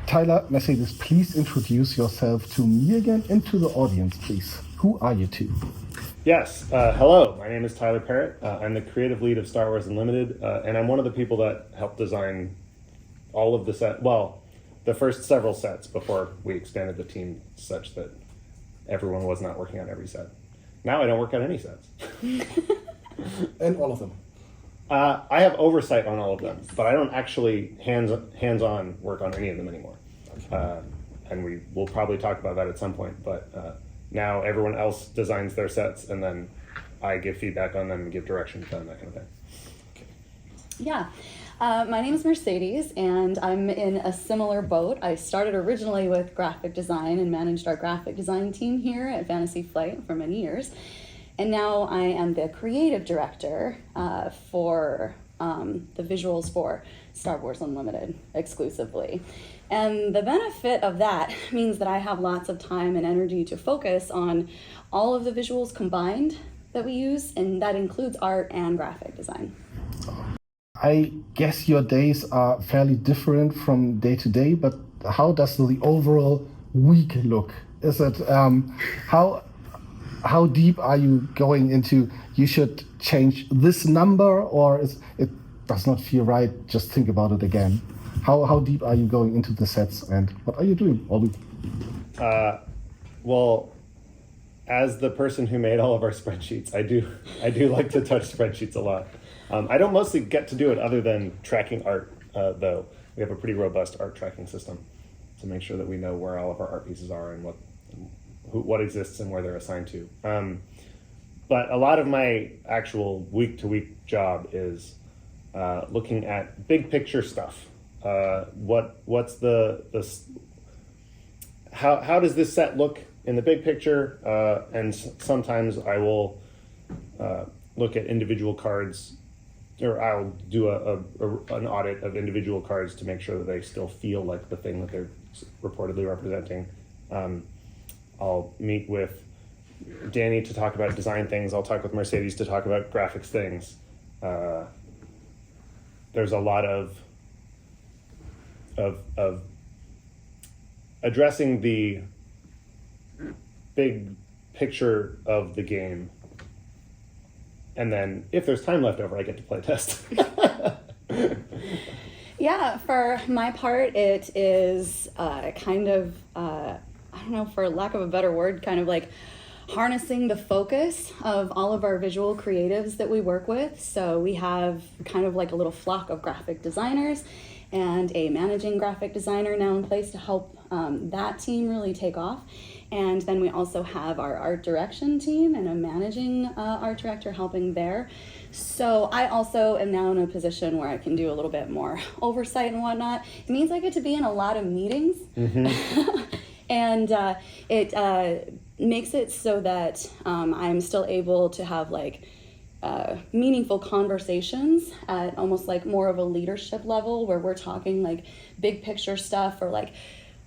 Tyler, Mercedes, please introduce yourself to me again and to the audience, please. Who are you two? Yes, hello, my name is Tyler Parrott. I'm the creative lead of Star Wars Unlimited, and I'm one of the people that helped design all of the first several sets before we expanded the team such that everyone was not working on every set. Now I don't work on any sets. And all of them? I have oversight on all of them, but I don't actually hands-on work on any of them anymore. And we will probably talk about that at some point, but now everyone else designs their sets, and then I give feedback on them and give direction to them, that kind of thing. Okay. Yeah. My name is Mercedes, and I'm in a similar boat. I started originally with graphic design and managed our graphic design team here at Fantasy Flight for many years. And now I am the creative director for the visuals for Star Wars Unlimited exclusively. And the benefit of that means that I have lots of time and energy to focus on all of the visuals combined that we use, and that includes art and graphic design. I guess your days are fairly different from day to day, but how does the overall week look? Is it how deep are you going into you should change this number, or it does not feel right, just think about it again? How deep are you going into the sets, and what are you doing all week? Well, as the person who made all of our spreadsheets, I do like to touch spreadsheets a lot. I don't mostly get to do it other than tracking art, though. We have a pretty robust art tracking system to make sure that we know where all of our art pieces are and what exists and where they're assigned to. But a lot of my actual week-to-week job is looking at big picture stuff. How does this set look in the big picture? And sometimes I will look at individual cards, or I'll do an audit of individual cards to make sure that they still feel like the thing that they're reportedly representing. I'll meet with Danny to talk about design things. I'll talk with Mercedes to talk about graphics things. There's a lot of addressing the big picture of the game, and then if there's time left over, I get to play test. Yeah, for my part, it is kind of, I don't know, for lack of a better word, kind of like harnessing the focus of all of our visual creatives that we work with. So we have kind of like a little flock of graphic designers and a managing graphic designer now in place to help that team really take off. And then we also have our art direction team and a managing art director helping there. So I also am now in a position where I can do a little bit more oversight and whatnot. It means I get to be in a lot of meetings. Mm-hmm. And it makes it so that I'm still able to have like meaningful conversations at almost like more of a leadership level, where we're talking like big picture stuff, or like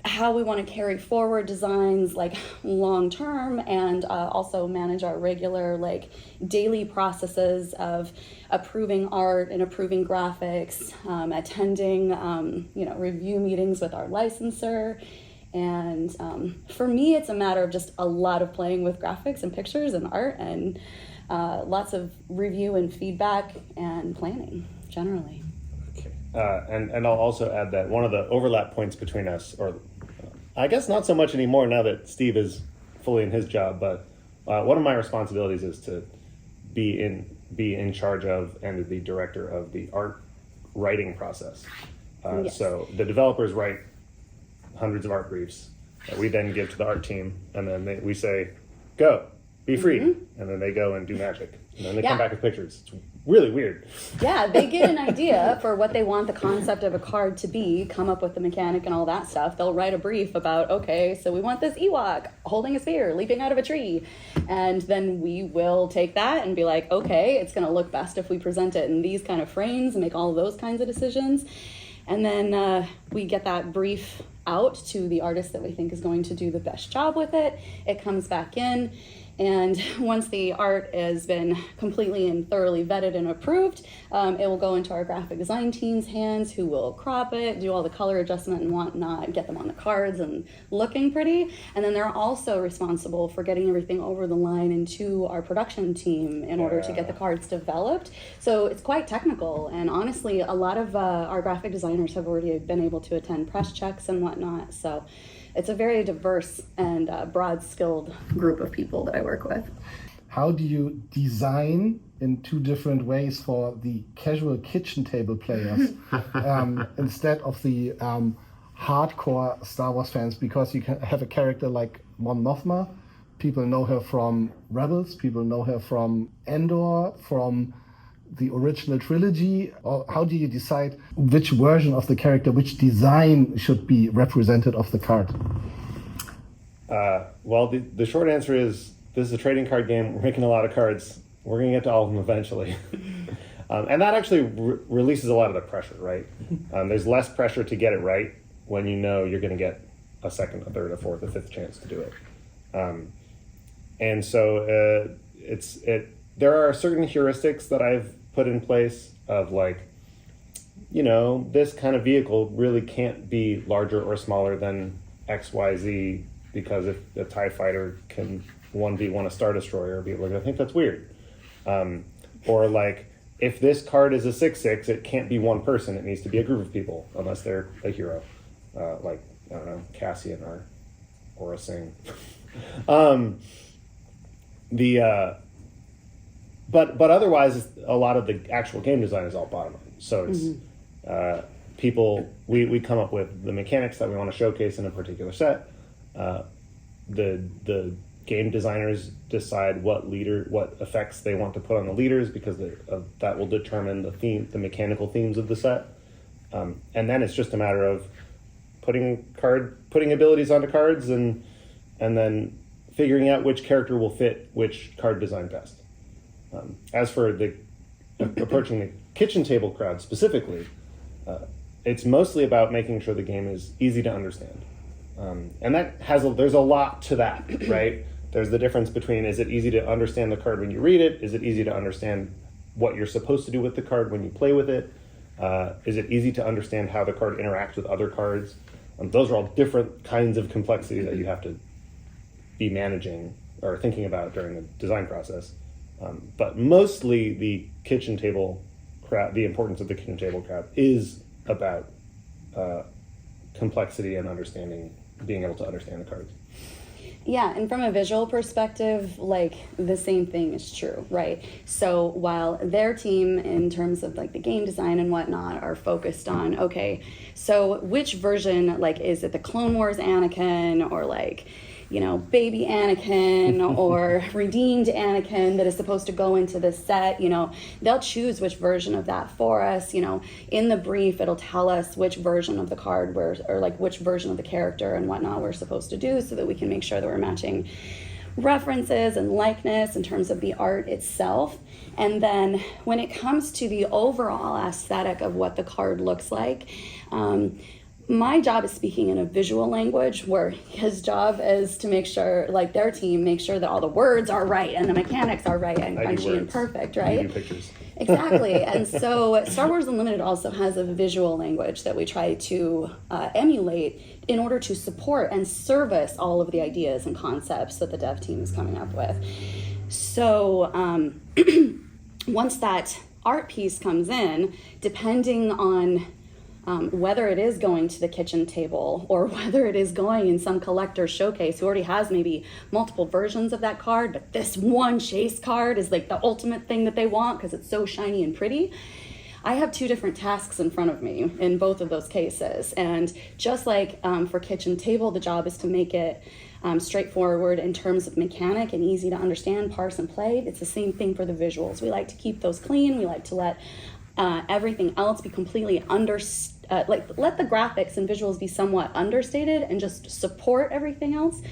how we want to carry forward designs like long term, and also manage our regular like daily processes of approving art and approving graphics, attending review meetings with our licensor. And for me, it's a matter of just a lot of playing with graphics and pictures and art, and lots of review and feedback and planning generally. Okay. And I'll also add that one of the overlap points between us, or I guess not so much anymore now that Steve is fully in his job, but one of my responsibilities is to be in charge of and the director of the art writing process. Yes. So the developers write hundreds of art briefs that we then give to the art team, and then we say, go, be free, mm-hmm. and then they go and do magic, and then they come back with pictures. It's really weird. Yeah, they get an idea for what they want the concept of a card to be, come up with the mechanic and all that stuff. They'll write a brief about, okay, so we want this Ewok holding a spear, leaping out of a tree. And then we will take that and be like, okay, it's going to look best if we present it in these kind of frames and make all of those kinds of decisions. And then we get that brief out to the artist that we think is going to do the best job with it. It comes back in, And once the art has been completely and thoroughly vetted and approved, it will go into our graphic design team's hands, who will crop it, do all the color adjustment and whatnot, get them on the cards and looking pretty. And then they're also responsible for getting everything over the line into our production team in order to get the cards developed. So it's quite technical. And honestly, a lot of our graphic designers have already been able to attend press checks and whatnot. So it's a very diverse and broad skilled group of people that I work with. How do you design in two different ways for the casual kitchen table players instead of the hardcore Star Wars fans? Because you can have a character like Mon Mothma. People know her from Rebels, people know her from Endor, from the original trilogy. Or how do you decide which version of the character, which design should be represented of the card? Well, the short answer is this is a trading card game. We're making a lot of cards. We're going to get to all of them eventually. And that actually releases a lot of the pressure, right? There's less pressure to get it right when you know you're going to get a second, a third, a fourth, a fifth chance to do it. And so there are certain heuristics that I've put in place of like, this kind of vehicle really can't be larger or smaller than XYZ, because if a TIE fighter can 1v1 a Star Destroyer, people are going to think that's weird. Or like, if this card is a 6/6, it can't be one person. It needs to be a group of people, unless they're a hero, like, I don't know, Cassian or a Singh. But otherwise, a lot of the actual game design is all bottom up. So it's we come up with the mechanics that we want to showcase in a particular set. The game designers decide what effects they want to put on the leaders, because that will determine the mechanical themes of the set. And then it's just a matter of putting abilities onto cards and then figuring out which character will fit which card design best. As for approaching the kitchen table crowd specifically, it's mostly about making sure the game is easy to understand. And there's a lot to that, right? There's the difference between, is it easy to understand the card when you read it? Is it easy to understand what you're supposed to do with the card when you play with it? Is it easy to understand how the card interacts with other cards? Those are all different kinds of complexity that you have to be managing or thinking about during the design process. But mostly the kitchen table crowd, the importance of the kitchen table crowd is about complexity and understanding, being able to understand the cards. Yeah, and from a visual perspective, like, the same thing is true, right? So while their team, in terms of like the game design and whatnot, are focused on, okay, so which version, like, is it the Clone Wars Anakin, or like, baby Anakin, or redeemed Anakin that is supposed to go into this set, they'll choose which version of that for us. In the brief, it'll tell us which version of the card or like which version of the character and whatnot we're supposed to do, so that we can make sure that we're matching references and likeness in terms of the art itself. And then when it comes to the overall aesthetic of what the card looks like, my job is speaking in a visual language, where his job is to make sure, like, their team makes sure that all the words are right and the mechanics are right and punchy and perfect, right? You do pictures. Exactly. And so Star Wars Unlimited also has a visual language that we try to emulate in order to support and service all of the ideas and concepts that the dev team is coming up with. So once that art piece comes in, depending on whether it is going to the kitchen table or whether it is going in some collector showcase who already has maybe multiple versions of that card, but this one chase card is like the ultimate thing that they want because it's so shiny and pretty, I have two different tasks in front of me in both of those cases. And just like for kitchen table, the job is to make it straightforward in terms of mechanic and easy to understand, parse, and play. It's the same thing for the visuals. We like to keep those clean. We like to let everything else be completely let the graphics and visuals be somewhat understated and just support everything else.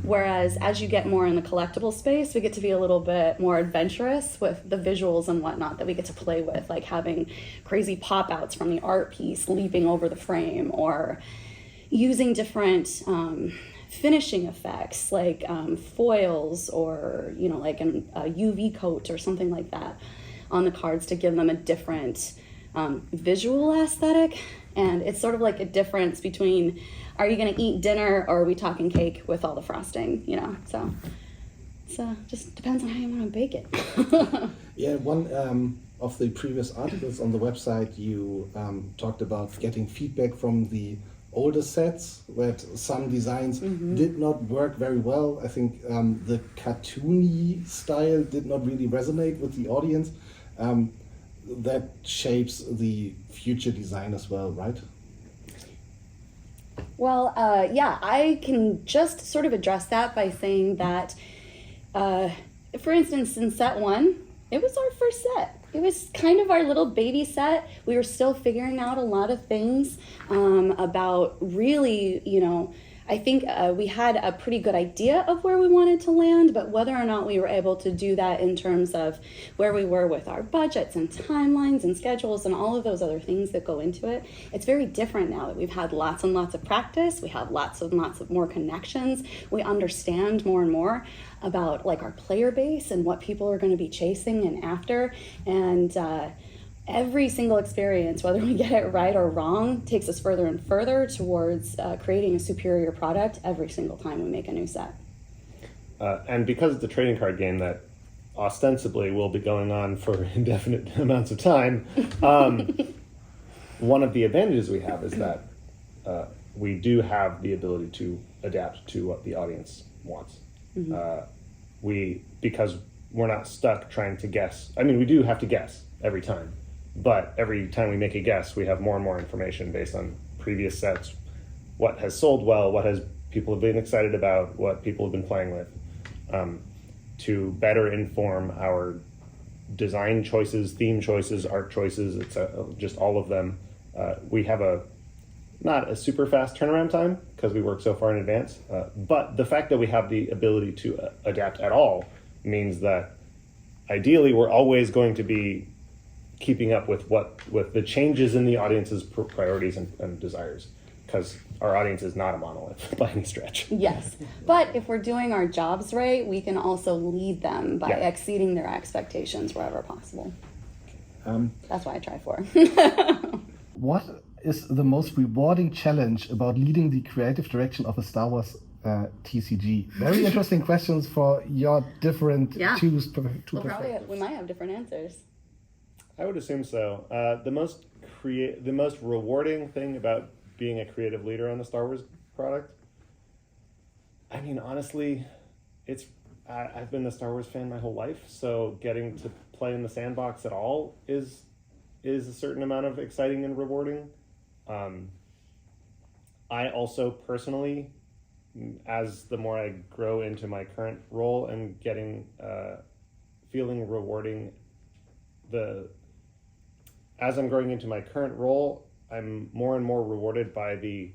Whereas as you get more in the collectible space, we get to be a little bit more adventurous with the visuals and whatnot that we get to play with, like having crazy pop-outs from the art piece leaping over the frame, or using different finishing effects like foils or, like a UV coat or something like that on the cards to give them a different visual aesthetic. And it's sort of like a difference between, are you going to eat dinner or are we talking cake with all the frosting, So just depends on how you want to bake it. Yeah, one of the previous articles on the website, you talked about getting feedback from the older sets, that some designs did not work very well. I think the cartoony style did not really resonate with the audience. That shapes the future design as well, right? Well, yeah, I can just sort of address that by saying that, for instance, in set 1, it was our first set. It was kind of our little baby set. We were still figuring out a lot of things about really, I think we had a pretty good idea of where we wanted to land, but whether or not we were able to do that in terms of where we were with our budgets and timelines and schedules and all of those other things that go into it, it's very different now that we've had lots and lots of practice. We have lots of more connections. We understand more and more about like our player base and what people are going to be chasing and after. And every single experience, whether we get it right or wrong, takes us further and further towards creating a superior product every single time we make a new set. And because it's a trading card game that ostensibly will be going on for indefinite amounts of time, one of the advantages we have is that we do have the ability to adapt to what the audience wants. Because we're not stuck trying to guess. I mean, we do have to guess every time. But every time we make a guess, we have more and more information based on previous sets, what has sold well, what has people have been excited about, what people have been playing with, to better inform our design choices, theme choices, art choices, just all of them. We have not a super fast turnaround time because we work so far in advance, but the fact that we have the ability to adapt at all means that ideally we're always going to be keeping up with the changes in the audience's priorities and desires, because our audience is not a monolith by any stretch. Yes, but if we're doing our jobs right, we can also lead them by exceeding their expectations wherever possible. That's why I try for. What is the most rewarding challenge about leading the creative direction of a Star Wars TCG? Very interesting questions for your different two perspectives. We might have different answers. I would assume so. The most rewarding thing about being a creative leader on the Star Wars product, I mean, honestly, I've been a Star Wars fan my whole life, so getting to play in the sandbox at all is a certain amount of exciting and rewarding. I also personally, as the more I grow into my current role and feeling rewarding, as I'm growing into my current role, I'm more and more rewarded by the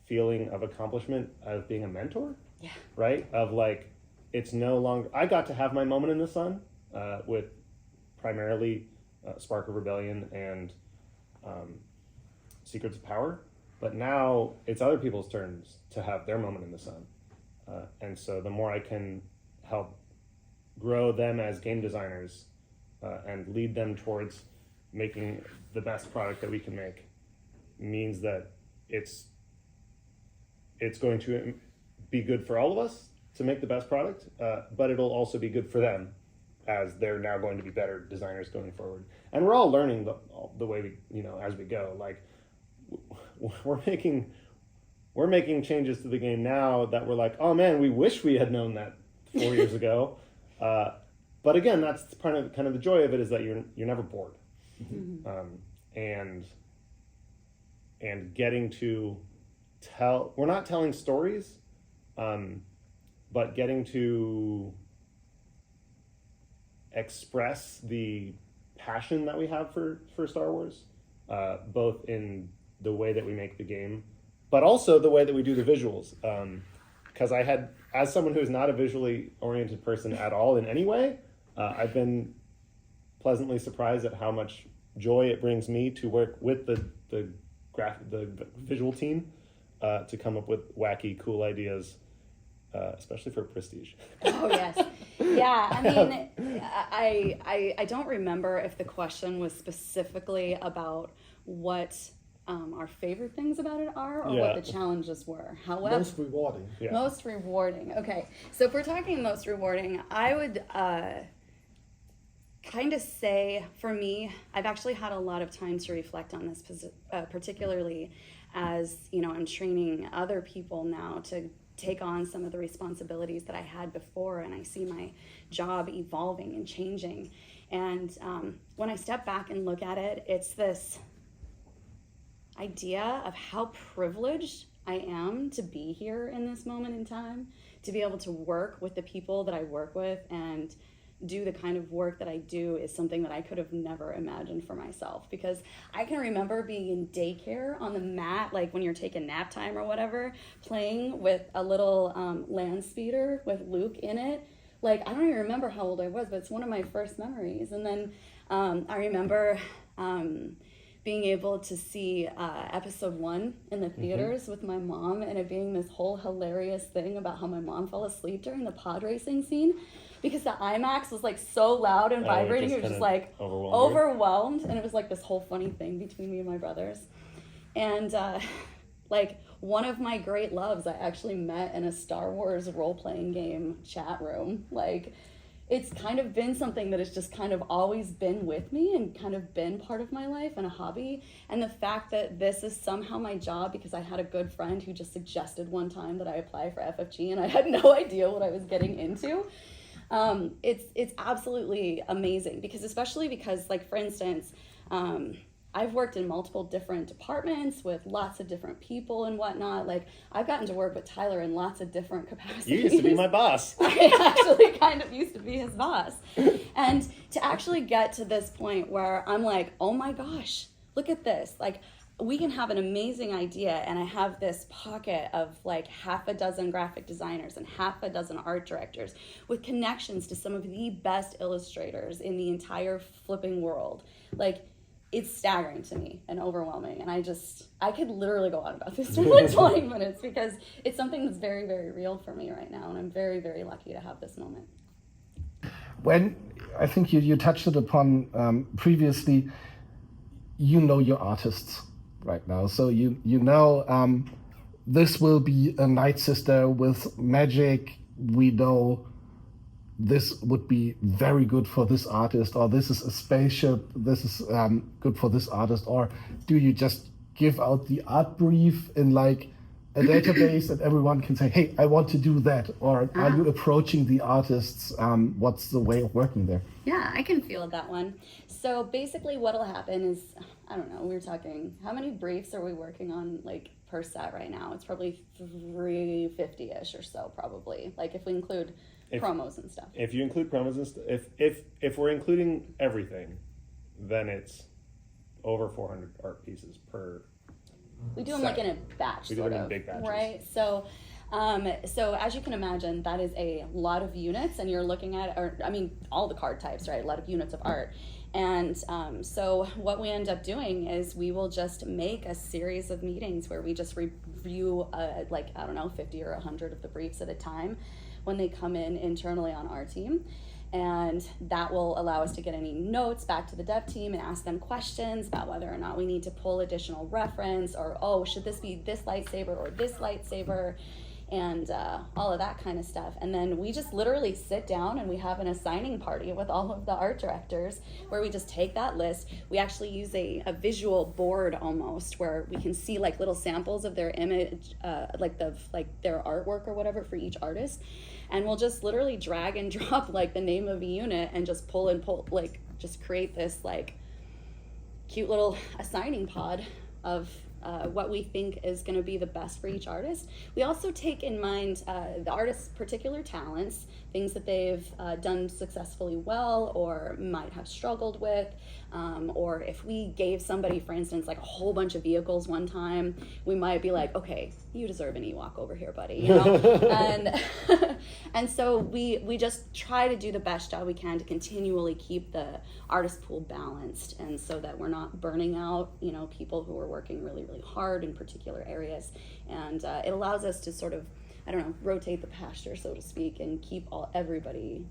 feeling of accomplishment of being a mentor. Yeah. Right? Of like, it's no longer, I got to have my moment in the sun with primarily Spark of Rebellion and Secrets of Power, but now it's other people's turns to have their moment in the sun. And so the more I can help grow them as game designers and lead them towards making the best product that we can make, means that it's going to be good for all of us to make the best product, but it'll also be good for them as they're now going to be better designers going forward. And we're all learning the way we, as we go. Like we're making changes to the game now that we're like, oh man, we wish we had known that 4 years ago. But again, that's kind of the joy of it, is that you're never bored. And getting to we're not telling stories, but getting to express the passion that we have for Star Wars, both in the way that we make the game, but also the way that we do the visuals. Because as someone who is not a visually oriented person at all in any way, I've been pleasantly surprised at how much joy it brings me to work with the visual team, to come up with wacky, cool ideas, especially for prestige. Oh yes, yeah. I mean, I don't remember if the question was specifically about what our favorite things about it are, or what the challenges were. However, Most rewarding. Yeah. Most rewarding. Okay, so if we're talking most rewarding, I would kind of say, for me, I've actually had a lot of time to reflect on this, particularly as, you know, I'm training other people now to take on some of the responsibilities that I had before, and I see my job evolving and changing. And when I step back and look at it, it's this idea of how privileged I am to be here in this moment in time, to be able to work with the people that I work with and do the kind of work that I do is something that I could have never imagined for myself. Because I can remember being in daycare on the mat, like when you're taking nap time or whatever, playing with a little land speeder with Luke in it. Like, I don't even remember how old I was, but it's one of my first memories. And then I remember being able to see episode 1 in the theaters with my mom, and it being this whole hilarious thing about how my mom fell asleep during the pod racing scene because the IMAX was like so loud and vibrating. It was just like overwhelmed. And it was like this whole funny thing between me and my brothers. And like one of my great loves, I actually met in a Star Wars role-playing game chat room. Like, it's kind of been something that has just kind of always been with me and kind of been part of my life and a hobby. And the fact that this is somehow my job, because I had a good friend who just suggested one time that I apply for FFG and I had no idea what I was getting into. It's absolutely amazing, because especially because, like, for instance, I've worked in multiple different departments with lots of different people and whatnot. Like, I've gotten to work with Tyler in lots of different capacities. You used to be my boss. I actually kind of used to be his boss. And to actually get to this point where I'm like, oh my gosh, look at this. Like, we can have an amazing idea, and I have this pocket of like half a dozen graphic designers and half a dozen art directors with connections to some of the best illustrators in the entire flipping world. Like, it's staggering to me and overwhelming. And I could literally go on about this for like 20 minutes because it's something that's very, very real for me right now. And I'm very, very lucky to have this moment. When I think you touched it upon previously, you know your artists right now. So you know this will be a Night Sister with magic. We know this would be very good for this artist, or this is a spaceship, this is good for this artist? Or do you just give out the art brief in like a database and everyone can say, hey, I want to do that? Or are you approaching the artists? What's the way of working there? Yeah, I can feel that one. So basically what'll happen is, I don't know, we were talking, how many briefs are we working on like per set right now? It's probably 350-ish or so, probably. Like if we include promos and stuff. If you include promos and stuff, if we're including everything, then it's over 400 art pieces per. We do them like in a batch, we do them in big batches, right? So as you can imagine, that is a lot of units, and you're looking at, all the card types, right? A lot of units of art. And so what we end up doing is we will just make a series of meetings where we just review 50 or 100 of the briefs at a time when they come in internally on our team. And that will allow us to get any notes back to the dev team and ask them questions about whether or not we need to pull additional reference, or, oh, should this be this lightsaber or this lightsaber, and all of that kind of stuff. And then we just literally sit down and we have an assigning party with all of the art directors where we just take that list. We actually use a visual board almost, where we can see like little samples of their image, like their artwork or whatever for each artist. And we'll just literally drag and drop like the name of a unit and just pull, like just create this like cute little assigning pod of what we think is going to be the best for each artist. We also take in mind the artist's particular talents, things that they've done successfully well or might have struggled with. Or if we gave somebody, for instance, like a whole bunch of vehicles one time, we might be like, okay, you deserve an Ewok over here, buddy, you know? And so we just try to do the best job we can to continually keep the artist pool balanced, and so that we're not burning out, you know, people who are working really, really hard in particular areas. And it allows us to sort of, I don't know, rotate the pasture, so to speak, and keep everybody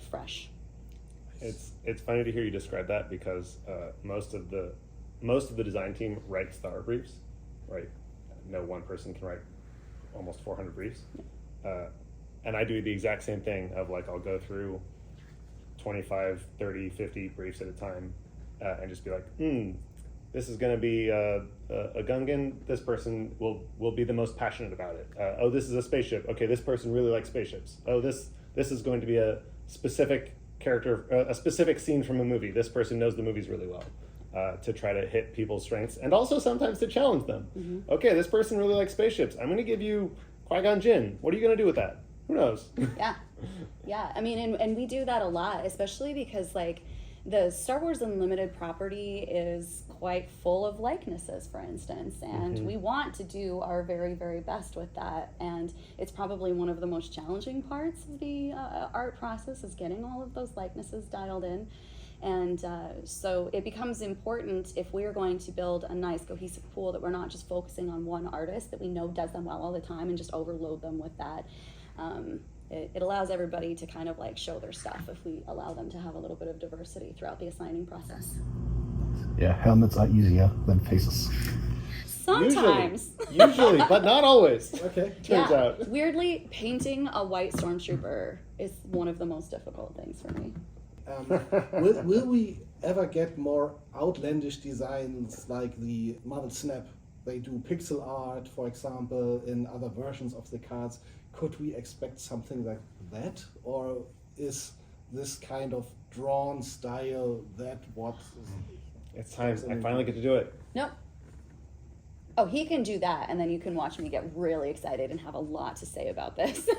fresh. It's funny to hear you describe that, because most of the design team writes the art briefs, right? No one person can write almost 400 briefs. And I do the exact same thing of like, I'll go through 25, 30, 50 briefs at a time and just be like, this is going to be a Gungan. This person will be the most passionate about it. Oh, this is a spaceship. Okay, this person really likes spaceships. Oh, this is going to be a specific character, a specific scene from a movie. This person knows the movies really well. To try to hit people's strengths, and also sometimes to challenge them. Mm-hmm. Okay, this person really likes spaceships. I'm going to give you Qui-Gon Jinn. What are you going to do with that? Who knows? Yeah. I mean, and we do that a lot, especially because like the Star Wars Unlimited property is quite full of likenesses, for instance, and we want to do our very, very best with that. And it's probably one of the most challenging parts of the art process, is getting all of those likenesses dialed in. And so it becomes important, if we're going to build a nice cohesive pool, that we're not just focusing on one artist that we know does them well all the time and just overload them with that. It allows everybody to kind of like show their stuff if we allow them to have a little bit of diversity throughout the assigning process. Yeah, helmets are easier than faces. Sometimes. Usually, but not always. Okay. Turns out. Weirdly, painting a white stormtrooper is one of the most difficult things for me. Will we ever get more outlandish designs like the Marvel Snap? They do pixel art, for example, in other versions of the cards. Could we expect something like that? Or is this kind of drawn style that what? It's time. I finally get to do it. Nope. Oh, he can do that, and then you can watch me get really excited and have a lot to say about this.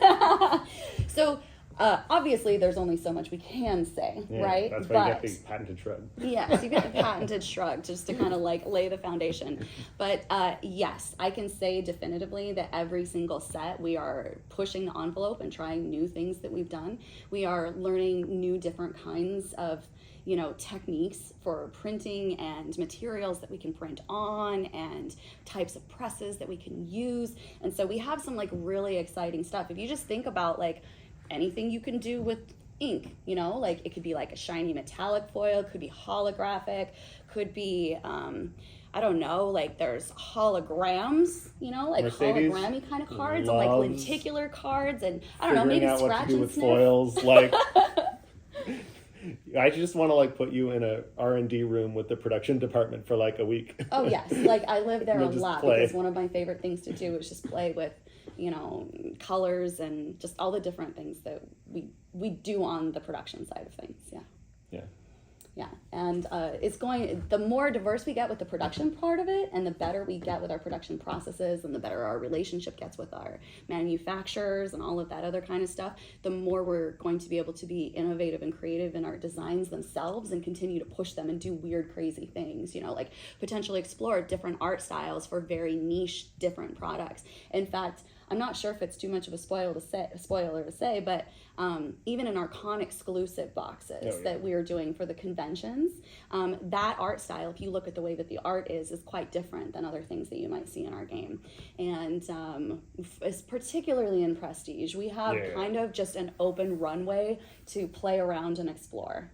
So, obviously, there's only so much we can say, right? That's why you get the patented shrug. Yes, you get the patented shrug just to kind of like lay the foundation. But yes, I can say definitively that every single set we are pushing the envelope and trying new things that we've done. We are learning new different kinds of, you know, techniques for printing and materials that we can print on and types of presses that we can use. And so we have some like really exciting stuff. If you just think about like anything you can do with ink, you know, like it could be like a shiny metallic foil, could be holographic, could be, I don't know, like there's holograms, you know, like Mercedes hologrammy kind of cards, and like lenticular cards, and I don't know, maybe out scratch what to do and with sniff. foils, like. I just want to like put you in a R&D room with the production department for like a week. Oh yes, like I live there a Just lot play. because one of my favorite things to do is just play with, you know, colors and just all the different things that we do on the production side of things. Yeah, and it's going, the more diverse we get with the production part of it, and the better we get with our production processes, and the better our relationship gets with our manufacturers and all of that other kind of stuff, the more we're going to be able to be innovative and creative in our designs themselves and continue to push them and do weird, crazy things, you know, like potentially explore different art styles for very niche, different products. In fact, I'm not sure if it's too much of a spoiler to say, but even in our con exclusive boxes that we are doing for the conventions, that art style, if you look at the way that the art is quite different than other things that you might see in our game. And it's particularly in Prestige, we have kind of just an open runway to play around and explore.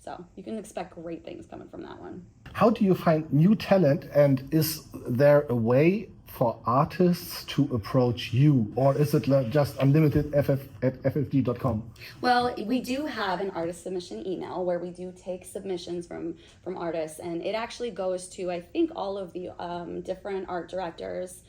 So you can expect great things coming from that one. How do you find new talent, and is there a way for artists to approach you, or is it just unlimited at ffd.com? Well, we do have an artist submission email where we do take submissions from artists, and it actually goes to, I think, all of the different art directors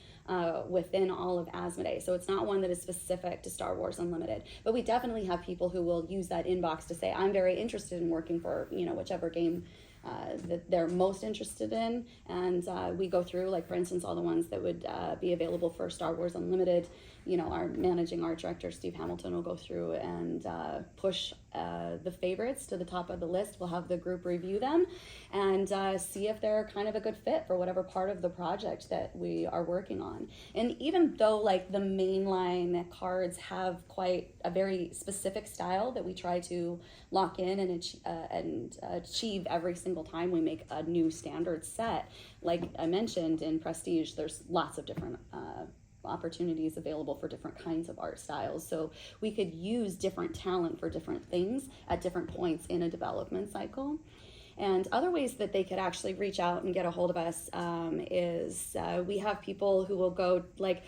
within all of Asmodee. So it's not one that is specific to Star Wars Unlimited, but we definitely have people who will use that inbox to say, I'm very interested in working for, you know, whichever game that they're most interested in, and we go through, like, for instance, all the ones that would be available for Star Wars Unlimited. You know, our managing art director, Steve Hamilton, will go through and push the favorites to the top of the list. We'll have the group review them and see if they're kind of a good fit for whatever part of the project that we are working on. And even though, like, the mainline cards have quite a very specific style that we try to lock in and achieve every single time we make a new standard set, like I mentioned, in Prestige, there's lots of different opportunities available for different kinds of art styles. So we could use different talent for different things at different points in a development cycle. And other ways that they could actually reach out and get a hold of us is we have people who will go, like,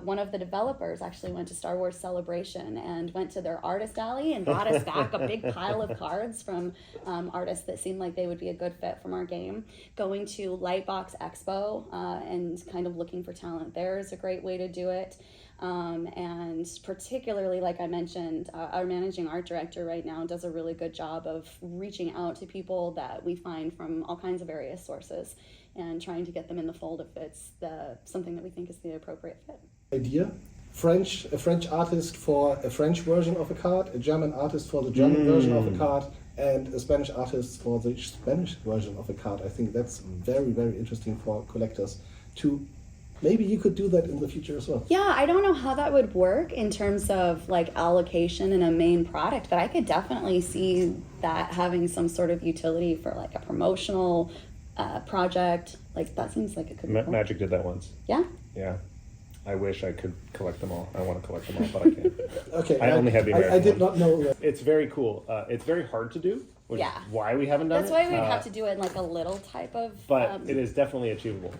one of the developers actually went to Star Wars Celebration and went to their artist alley and brought us back a big pile of cards from artists that seemed like they would be a good fit from our game. Going to Lightbox Expo and kind of looking for talent there is a great way to do it. And particularly, like I mentioned, our managing art director right now does a really good job of reaching out to people that we find from all kinds of various sources and trying to get them in the fold if it's something that we think is the appropriate fit. Idea. A French artist for a French version of a card, a German artist for the German version of a card, and a Spanish artist for the Spanish version of a card. I think that's very, very interesting for collectors to. Maybe you could do that in the future as well. Yeah, I don't know how that would work in terms of, like, allocation in a main product, but I could definitely see that having some sort of utility for, like, a promotional project. Like, that seems like it could be cool. Magic did that once. Yeah? Yeah. I wish I could collect them all. I want to collect them all, but I can't. Okay. I only have the American I did ones. not know that. It's very cool. It's very hard to do, which Yeah. is why we haven't done That's it. why we'd have to do it in, like, a little type of... But it is definitely achievable.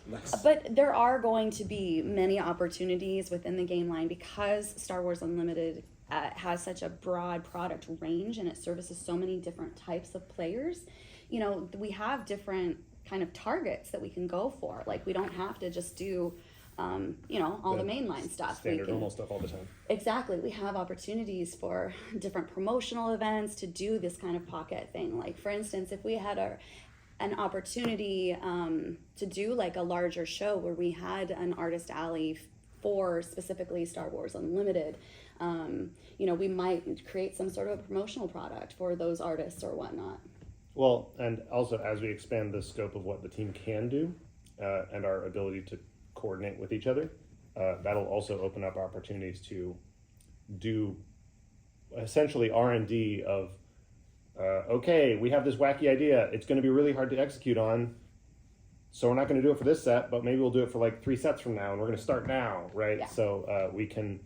Nice. But there are going to be many opportunities within the game line because Star Wars Unlimited has such a broad product range and it services so many different types of players. You know, we have different kind of targets that we can go for. Like, we don't have to just do, you know, all the mainline stuff. Standard normal stuff all the time. Exactly. We have opportunities for different promotional events to do this kind of pocket thing. Like, for instance, if we had an opportunity to do, like, a larger show where we had an artist alley for specifically Star Wars Unlimited, you know, we might create some sort of a promotional product for those artists or whatnot. Well, and also as we expand the scope of what the team can do and our ability to coordinate with each other, that'll also open up opportunities to do essentially R&D of, okay, we have this wacky idea. It's going to be really hard to execute on, so we're not going to do it for this set, but maybe we'll do it for, like, 3 sets from now, and we're going to start now, right? Yeah. So we can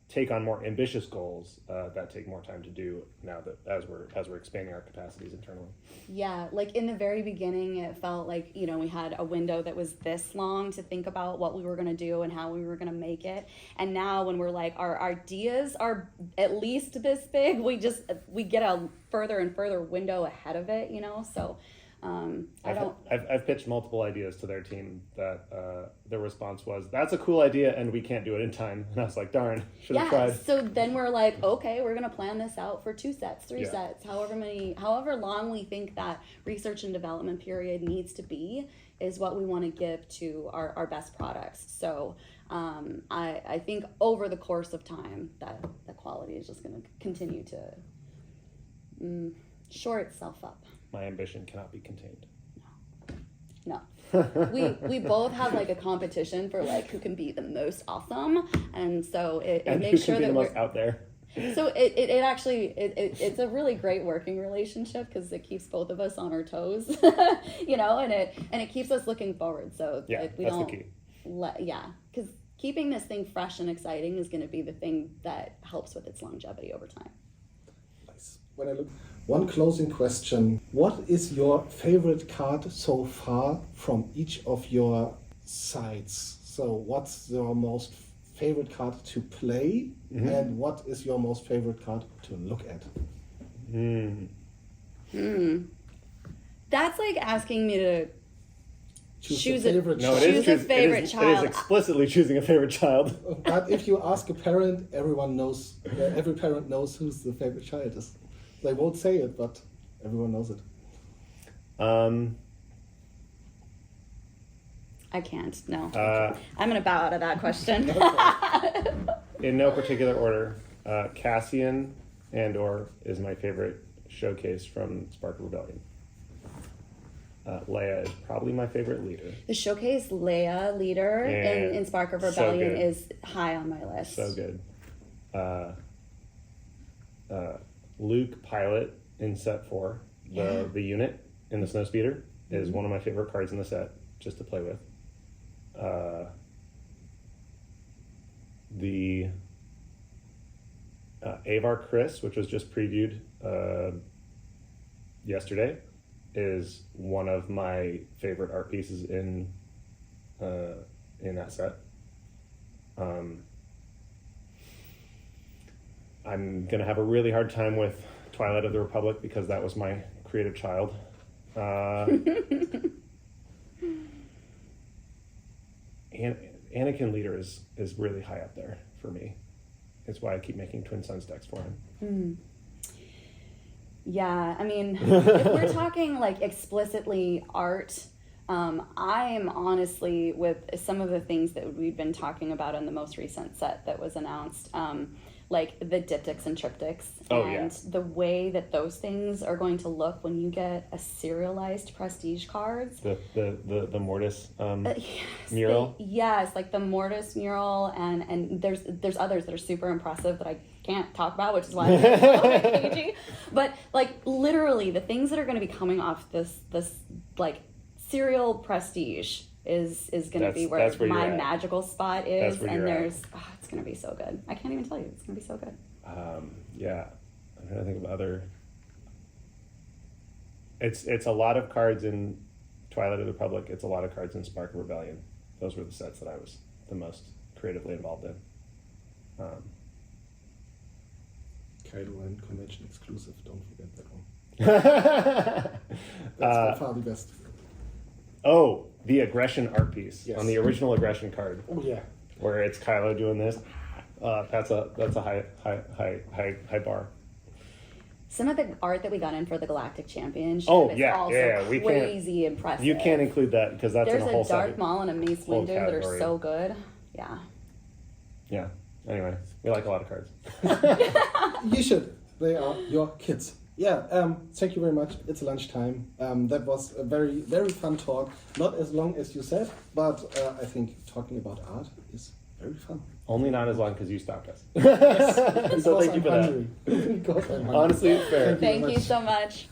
take on more ambitious goals that take more time to do now that as we're expanding our capacities internally. Yeah, like, in the very beginning, it felt like, you know, we had a window that was this long to think about what we were going to do and how we were going to make it. And now when we're like, our ideas are at least this big, we get a further and further window ahead of it, you know? So I've pitched multiple ideas to their team that their response was, "That's a cool idea, and we can't do it in time." And I was like, "Darn, should have tried." So then we're like, okay, we're gonna plan this out for 2 sets, 3 Yeah. sets, however long we think that research and development period needs to be is what we want to give to our best products. So I think over the course of time that the quality is just gonna continue to shore itself up. My ambition cannot be contained. No. we both have, like, a competition for, like, who can be the most awesome, and so it makes sure that the we're most out there. So it actually it's a really great working relationship because it keeps both of us on our toes, you know, and it keeps us looking forward. So Yeah, we that's don't the key. because keeping this thing fresh and exciting is going to be the thing that helps with its longevity over time. Nice. When I look, one closing question: what is your favorite card so far from each of your sides? So, what's your most favorite card to play, and what is your most favorite card to look at? That's like asking me to choose a favorite No, child. it is Choose a favorite It is child. explicitly choosing a favorite child. But if you ask a parent, everyone knows. Every parent knows who's the favorite child is. They won't say it, but everyone knows it. I can't. No, I'm gonna bow out of that question. In no particular order, Cassian and/or is my favorite showcase from Spark of Rebellion. Leia is probably my favorite leader. The showcase Leia leader in Spark of Rebellion is high on my list. So good. Luke Pilot in set 4, the unit in the Snowspeeder is one of my favorite cards in the set, just to play with. The Avar Chris, which was just previewed yesterday, is one of my favorite art pieces in that set. I'm gonna have a really hard time with Twilight of the Republic because that was my creative child. Anakin Leader is really high up there for me. It's why I keep making Twin Suns decks for him. Yeah, I mean, if we're talking like explicitly art, I'm honestly, with some of the things that we've been talking about in the most recent set that was announced, like the diptychs and triptychs, and the way that those things are going to look when you get a serialized prestige cards. The Mortis Yes, mural. Like the Mortis mural, and there's others that are super impressive that I can't talk about, which is why I'm so PG. But like literally, the things that are going to be coming off this like serial prestige is going to be where my magical spot is, and there's it's going to be so good. I can't even tell you, it's going to be so good. Yeah, I'm trying to think of other. It's a lot of cards in Twilight of the Republic. It's a lot of cards in Spark of Rebellion. Those were the sets that I was the most creatively involved in. Kylo Ren convention exclusive. Don't forget that one. That's by far the best. Oh, the aggression art piece on the Yes. original aggression card. Oh yeah. Where it's Kylo doing this. That's a high bar. Some of the art that we got in for the Galactic Championship is we crazy impressive. You can't include that because that's There's in a whole a Darth set. Maul and a Mace whole Windu that are category. so good. Yeah. Yeah. Anyway, we like a lot of cards. You should. They are your kids. Yeah, thank you very much. It's lunchtime. That was a very, very fun talk. Not as long as you said, but I think talking about art is very fun. Only not as long because you stopped us. Yes, So thank you I'm for that. hungry. Because I'm hungry. Honestly, it's fair. Thank you so much.